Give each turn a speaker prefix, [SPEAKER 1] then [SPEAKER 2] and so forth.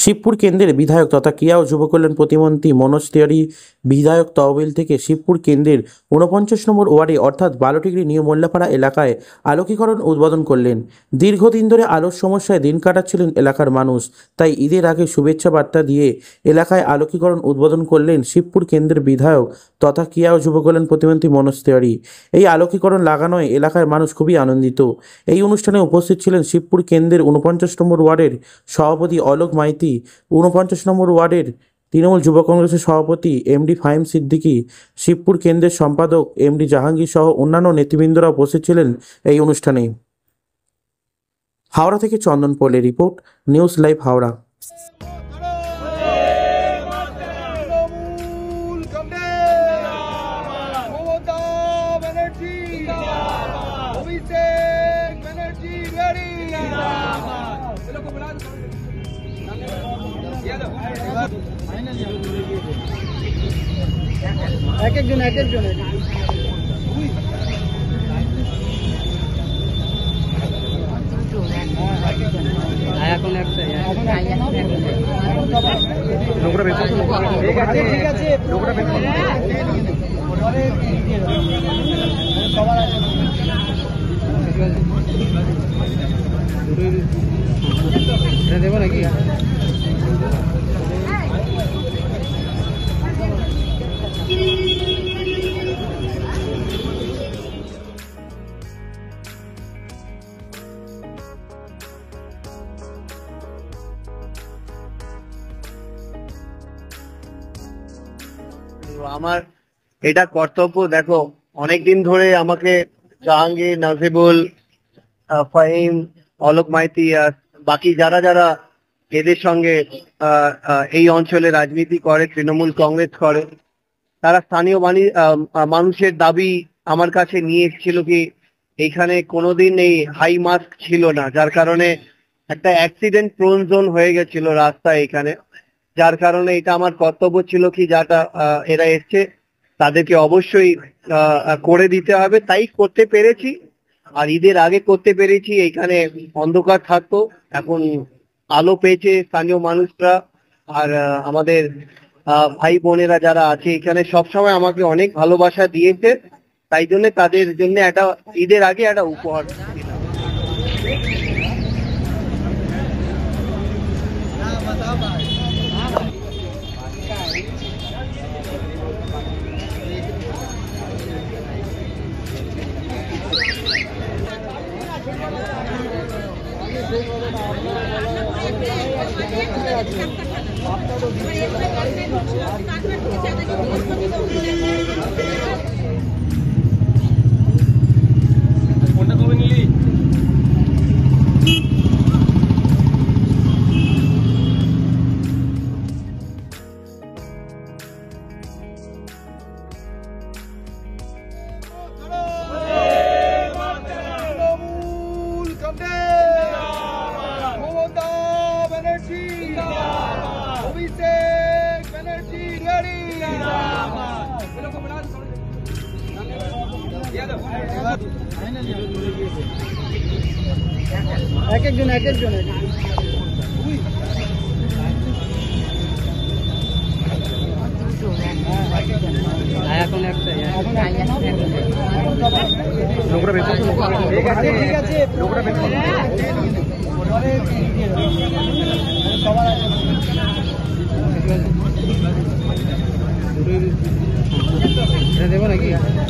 [SPEAKER 1] শিবপুর কেন্দ্রের বিধায়ক তথা ক্রীড়া ও যুব কল্যাণ প্রতিমন্ত্রী মনোজ তিওয়ারি বিধায়ক তহবিল থেকে শিবপুর কেন্দ্রের ৪৯ নম্বর ওয়ার্ডে অর্থাৎ ১২টিগ্রি নিউ মোল্লাপাড়া এলাকায় আলোকীকরণ উদ্বোধন করলেন। দীর্ঘদিন ধরে আলোর সমস্যায় দিন কাটাচ্ছিলেন এলাকার মানুষ, তাই ঈদের আগে শুভেচ্ছা বার্তা দিয়ে এলাকায় আলোকীকরণ উদ্বোধন করলেন শিবপুর কেন্দ্রের বিধায়ক তথা ক্রীড়া ও যুব কল্যাণ প্রতিমন্ত্রী মনোজ তিওয়ারি। এই আলোকীকরণ লাগানোয় এলাকার মানুষ খুবই আনন্দিত। এই অনুষ্ঠানে উপস্থিত ছিলেন শিবপুর কেন্দ্রের ৪৯ নম্বর ওয়ার্ডের সভাপতি অলোক মাইতি, ৪৯ নম্বর ওয়ার্ডের তৃণমূল যুব কংগ্রেসের সভাপতি এমডি ফাহিম সিদ্দিকী, শিবপুর কেন্দ্রের সম্পাদক এমডি জাহাঙ্গীর সহ অন্যান্য নেতৃবৃন্দরা উপস্থিত ছিলেন এই অনুষ্ঠানে। হাওড়া থেকে চন্দন পোলের রিপোর্ট, নিউজ লাইভ হাওড়া।
[SPEAKER 2] এক একজন এখন একটা ঠিক আছে দেবো নাকি?
[SPEAKER 3] আমার এটা কর্তব্য। দেখো, অনেকদিন ধরে আমাকে জাহাঙ্গীর, নাজিবুল, ফাহিম, অলোক মাইতি আর বাকি যারা যারা এদের সঙ্গে এই অঞ্চলে রাজনীতি করে, তৃণমূল কংগ্রেস করে, তারা স্থানীয় মানুষের দাবি আমার কাছে নিয়ে এসেছিল কি এইখানে কোনোদিন এই হাই মাস্ক ছিল না, যার কারণে একটা অ্যাক্সিডেন্ট প্রোন জোন হয়ে গেছিল রাস্তা এখানে। যার কারণে এটা আমার কর্তব্য ছিল কি যাটা এরা এসছে তাদেরকে অবশ্যই করে দিতে হবে, তাই করতে পেরেছি। আর ঈদের আগে করতে পেরেছি। এইখানে অন্ধকার থাকতো, এখন আলো পেয়েছে স্থানীয় মানুষরা। আর আমাদের ভাই বোনেরা যারা আছে এখানে সবসময় আমাকে অনেক ভালোবাসা দিয়েছে, তাই জন্য তাদের জন্য একটা ঈদের আগে একটা উপহার দিলাম।
[SPEAKER 2] এক একজন এখন একটা ঠিক আছে দেবো নাকি?
[SPEAKER 4] আপনার